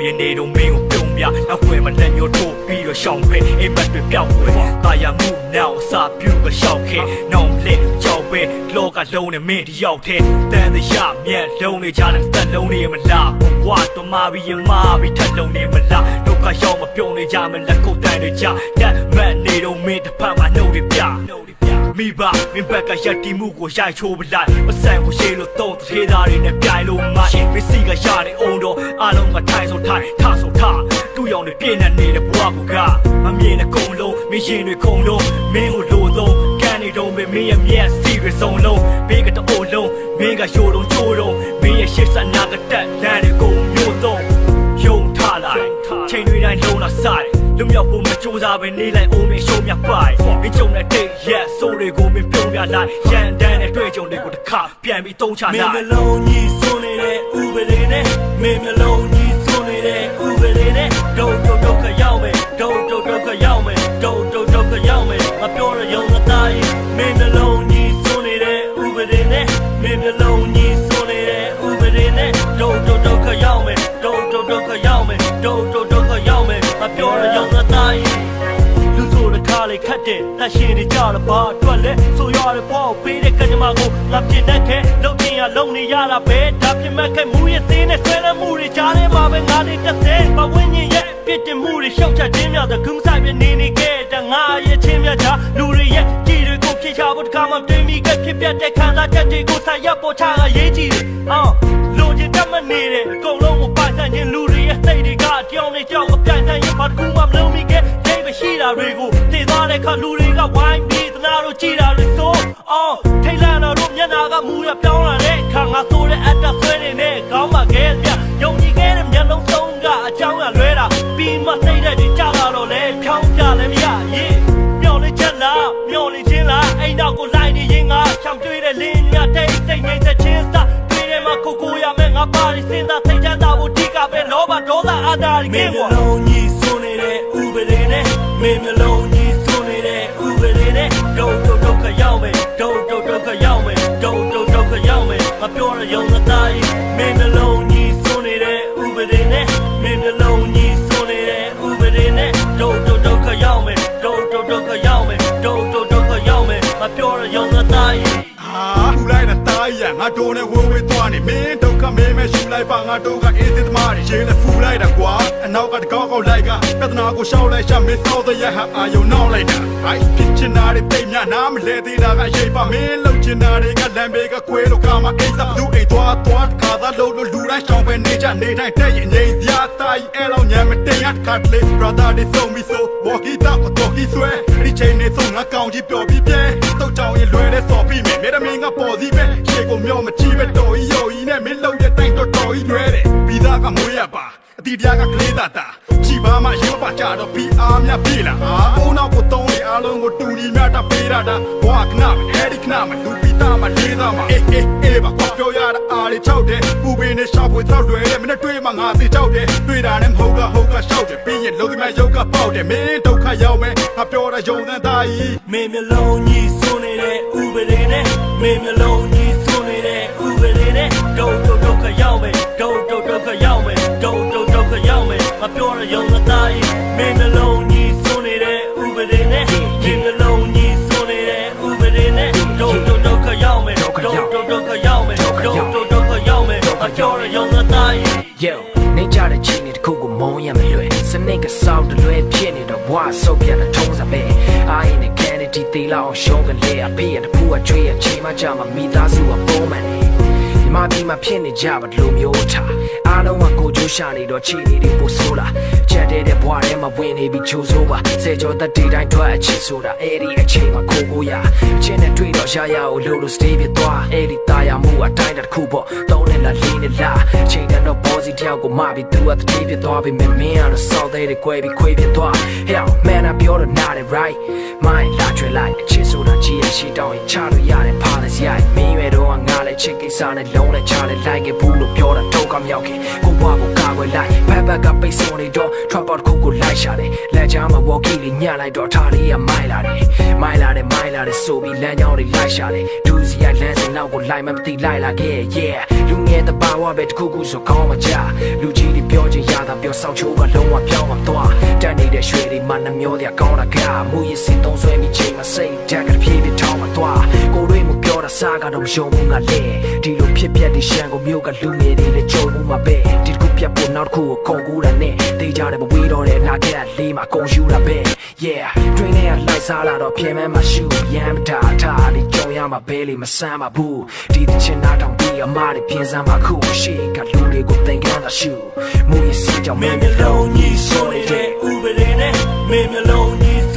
ရနေတော့မင်းကိုပြုံးပြနောက်ွယ်မှာလက်မျိုးထိုးပြီးတော့ရှောင်ဖဲအိမ်မက်တွေပြောက်ွယ်တာယာမှုနောက်အစာပြုတ်ကရှောက်ခဲနောင်လက်ကြောက်ပဲလောကလုံးနဲ့မင်းတယောက်တည်းတန်တရားမြတ်လုံးနေကြတဲ့သက်လုံးနေမလားဘဝတော့မာပြီးရင်မာပြီးထက်လုံးနေမလားဒုက္ခရောက်မပြုံးနေကြမလက်ကုတ်တန်တွေကြတက်မက်နေတော့မင်းတစ်ဖက်မှာနှုတ်တွေပြမိဘမင်းဘက်ကရက်တီမှုကိုရိုက်ချိုးပလိုက်မဆန်ကိုရှေးလို့တော့သေးသားတွေနဲ့ပြိုင်လို့မရှိမစီကရတဲ့အောင်တော့အားလုံးကထိုင်ဆိုထိုင်ထဆိုထတူရောင်တွေပြည့်နေနေတဲ့ဘဝကမမြင်တဲ့ကုံလုံးမင်းရင်တွေခုံလုံးမင်းကိုလိုတော့ကန်နေတော့မင်းရဲ့မျက်စိတွေစုံလုံးဘေးကတအိုလုံးမင်းကရိုးတော့ချိုးတော့မင်းရဲ့ရှေ့စနာကတက်လမ်းတွေကိုမျိုးတော့ယုံထားလိုက်ချိန်တွေတိုင်းလုံးလာဆိုင်လူမြောက်ဖို့မကြိုးစားပဲနေလိုက်အောင်မရှုံးမြပိုင်မင်းကြုံတဲ့တိတ်ရက်ဆိုးတွေကိုမင်းပြုံးပြလိုက်ရန်တန်းတဲ့တွေ့ကြုံတွေကိုတစ်ခါပြန်ပြီးတုံးချလိုက်မင်းမလုံးကြီးစွန်းနေတဲ့ဥပဒေနဲ့မင်းမလုံးကြီးစွန်းနေတဲ့ဥပဒေနဲ့ဒုတ်ခရောက်မယ်ဒုတ်ခရောက်မယ်ဒုတ်ခရောက်မယ်မပြောရရုံနဲ့တာရင်မင်းမလုံးကြီးစွန်းနေတဲ့ဥပဒေနဲ့မင်းမလုံးကြီးစွန်းနေတဲ့ဥပဒေနဲ့ဒုတ်ခရောက်မယ်ဒုတ်ခရောက်မယ်ဒုတ်ခရောက်မယ်မပြောရရုံနဲ့တာရင်လူဆိုတဲ့ခါလေးခတ်တဲ့လက်ရှင်တွေကြတော့ဘာအတွက်လဲဆိုရတဲ့ပေါ့ပေးတဲ့ကကြမကိုငါပြင်းတတ်ခဲ့လုံချင်ရလုံနေရတာပဲဒါပြမဲ့ခဲ့မှုရဲ့စင်းနဲ့ဆွဲလမ်းမှုတွေကြားထဲမှာပဲငါလေးတက်တဲ့ပဝင်းရင်ရဲ့ပြစ်တင်မှုတွေရှောက်ချခြင်းများတဲ့ဂုံဆိုင်ပြနေခဲ့တဲ့ငါရဲ့ချင်းများချလူတွေရဲ့ကြည်တွေကိုဖြေချဖို့တကားမှတွေ့မိခဲ့ဖြစ်ပြတဲ့ခံစားချက်တွေကိုဆက်ရပ်ပေါ်ချတာရေးကြည့်တယ်လိုချင်တတ်မနေတဲ့အကုန်လုံးကိုပိုင်ဆိုင်ခြင်းလူတွေရဲ့စိတ်တွေကကြောင်နေကြောင်ကပြိုင်ဆိုင်ရင်ဘာတကူမှမလုံးမိခဲ့ရှိတာတွေကိုတည်သွားတဲ့ခါလူတွေကဝိုင်းပြီးသနာတို့ကြည်တာတွေဆိုထိတ်လန့်တော့မျက်နာကမူရပြောင်းလာတဲ့ခါငါဆိုတဲ့အတက်ဆွဲနေတဲ့ခေါင်းမခဲပြယုံကြည်ခဲ့တဲ့မျက်လုံးစုံကအကြောင်းရလွဲတာပြီးမှစိတ်တဲ့တွေကြောက်လာတော့လေဖြောင်းပြလည်းမရရေးမျောလေးချက်လားမျောလေးချင်းလားအိမ်နောက်ကိုလိုက်နေရင်ငါချောင်ကျွေးတဲ့လင်းညတိတ်စိတ်ငြိမ်တဲ့ချင်းစားတွေ့တယ်မှာကိုရမယ်ငါပါရီစဉ်းစားစိတ်ချမ်းသာဖို့ဒီကပဲလောဘဒေါသအာသာရီကင်းပေါ့လုံးကြီးစွန်းနေတဲ့ဥပဒေနဲ့မင်းမျိုးလုံးကြီးစွန်းနေတဲ့ဥပဒေနဲ့ဒုတ်ခရောက်မယ်ဒုတ်ခရောက်မယ်ဒုတ်ခရောက်မယ်မပြောရရုံနဲ့တာရင်မင်းမျိုးလုံးကြီးစွန်းနေတဲ့ဥပဒေနဲ့မင်းမျိုးလုံးကြီးစွန်းနေတဲ့ဥပဒေနဲ့ဒုတ်ခရောက်မယ်ဒုတ်ခရောက်မယ်ဒုတ်ခရောက်မယ်မပြောရရုံနဲ့တာရင်ဖူလိုက်တဲ့တားရငါတို့နဲ့ဝေးသွားနေမင်းဒုက္ခမင်းမဲရှူလိုက်ပါငါတို့ကအေးသမားရေနဲ့ဖူလိုက်တာကွာအနောက်ကတကောက်ကောက်လိုက်ကပြဿနာကိုရှောက်လိုက်ရှာမင်းစောတဲ့ရဟာအာယုံနောက်လိုက်တာအိုက်ဖြစ်ချင်တာတွေတိတ်မြနားမလဲသေးတာကရိပ်ပါမင်းလှုပ်ချင်တာတွေကလမ်းဘေးကခွေးလို့ကမှအိမ်စားသူအိမ်သွားခါသားလို့လူတိုင်းရှောင်ပဲနေကြနေတိုင်းတဲ့ရင်ငိမ့်ပြားတိုင်းအဲ့လောက်ညမတင်ရခတ်လေး brother တွေဆုံးပြီးဆို walkie talk တော့ကြီးဆွဲဒီချိန်နေဆုံးငါကောင်းကြီးပျော်ပြီးပြဲတော့ကြောင်ရင်လွယ်တဲ့စော်ပြီးမယ်မင်းကပေါ်စီပဲရှေ့ကိုမျောမချီပဲတော်ကြီးရော်ကြီးနဲ့မင်းလုံးရဲ့တိုင်းတော်ကြီးရွဲတယ်ပြီးသားကမွေးရပါအတီတရားကကလေးတာချီပါမှရုပ်ပါကြတော့ပြီးအားမြပြေးလာအုံနောက်ကိုတုံးနေအားလုံးကိုတူညီမြတာပေးရတာဘွားခဏအဲဒီခဏမလူပြီးသားမလေးသားမအေးပါပြောရတာအားလေးချောက်တယ်ပူပင်နဲ့ရှောက်ဖွေတော့တွေ့တယ်မနဲ့တွေ့မှငါသိချောက်တယ်တွေ့တာနဲ့ဟုတ်ကရှောက်တယ်ပြီးရင်လုံးသမားရုပ်ကပေါက်တယ်မင်းဒုက္ခရောက်မယ်ငါပြောတာယုံတဲ့သားကြီးမင်းမျိုးလုံးကြီးစွန်းနေတဲ့ဥပဒေနဲ့မင်းမျိုးလုံးကြီးစွန်းနေတဲ့ဥပဒေနဲ့ဒုတ်ခရောက်မယ်ဒုတ်ခရောက်မယ်ဒုတ်ခရောက်မယ်မပြောရရုံနဲ့တာရင်မင်းမျိုးလုံးကြီးစွန်းနေတဲ့ဥပဒေနဲ့မင်းမျိုးလုံးကြီးစွန်းနေတဲ့ဥပဒေနဲ့ဒုတ်ခရောက်မယ်ဒုတ်ခရောက်မယ်ဒုတ်ခရောက်မယ်မပြောရရုံနဲ့တာရင်Yo နေကြတဲ့ချိန်တွေတခုကိုမုန်းရမလွယ်စနစ်ကစောက်တလွဲဖြစ်နေတော့ဘွားဆုပ်ပြတဲ့ထုံးစပဲအားရင်နဲ့ကန်တီသေးလောက်အောင်ရှုံးကလေးအဖေရတပူကချွေးရချိန်မှကြာမှမိသားစုကပုံမှန်နေဒီမှာပြီးမှဖြစ်နေကြပါလို့မျိုးထားအားလုံးကကိုကျိုးရှာနေတော့ချီနေတယ်ပို့ဆိုးလာချက်တဲ့ဘွားထဲမှာဝင်နေပြီးချိုးဆိုးပါစေကျော်သက်တီတိုင်းထွက်အချစ်ဆိုတာအဲ့ဒီအချိန်မှာကိုရအချင်းနဲ့တွေ့တော့ရကိုလို့ stay ပြသွားအဲ့ဒီတာယာမှုအတိုင်းတစ်ခုပေါ့သုံးနဲ့လားလေးနဲ့လားချိန်တော့ပေါ်စီတယောက်ကိုမပြီးသူကတတိပြသွားပြီးမင်းကတော့စောက်သေးတယ်ကွဲပြီးခွေးပြသွား Hell man အပြောတော့ not it right မိုင်းလာထွေလိုက်အချစ်ဆိုတာကြီးရရှိတောင်းရင်ချလို့ရတယ်ဖားလက်ရိုက်မင်းရွယ်တော့ငါလည်းချစ်ကိစ္စနဲ့လုံးနဲ့ချလိုက်လိုက်ခဲ့ဘူးလို့ပြောတာဒုက္ခမြောက်ခင်ကိုဘွားကိုကာကွယ်လိုက်ဘက်ဘက်ကပိတ်ဆို့နေတော့ trap out ခုကိုလိုက်ရှာတယ်လက်ချားမှာ walkie လေးညှလိုက်တော့ထားလေးရမိုင်းလာတယ် လာတဲ့ဆိုပြီးလမ်းကြောင်းတွေလိုက်ရှာတယ်ဒူးစီရိုက်လမ်းစဉ်နောက်ကိုလိုက်မသိလိုက်လာခဲ့ yeah လူငယ်တဘာဝပဲတခုခုဆိုကောင်းမှကြလူကြီးတွေပြောချင်ရတာပြောဆောက်ချိုးကလုံးဝပြောင်းမှသွားတက်နေတဲ့ရွှေတွေမှနှမျောတဲ့ကောင်းတာကမူရစ်စီသုံးဆွဲမိချိန်မှာစိတ်တက်ကပြေးပြေးထောင်းမှသွားကိုတွေမပြောတာစားကတော့မယုံဘူးငါလေဒီလိုဖြစ်ပြတဲ့ရှန်ကိုမျိုးကလူငယ်တွေလည်းကြုံမှုမှာပဲဒီတစ်ခုပြတ်ဖို့နောက်တစ်ခုကိုခုန်ကူးတာနဲ့တေးကြတယ်မဝေးတော့တဲ့နာကက်လေးမှာကုန်ယူတာပဲ yeah တွင်းထဲကလိုက်စားလာတော့ပြင်မဲမှာရှူရမ်းမတာထားဒီကြုံရမှာပဲလေမဆမ်းပါဘူးဒီတချင်နာတောင်ပြီးအမားတွေပြင်စမ်းမှာခုရှိကလူတွေကိုသင်္ကန်းသာရှူမူရစီကြောင့်မင်းမျိုးလုံးကြီးဆိုနေတဲ့ဥပဒေနဲ့မင်းမျိုးလုံးကြီး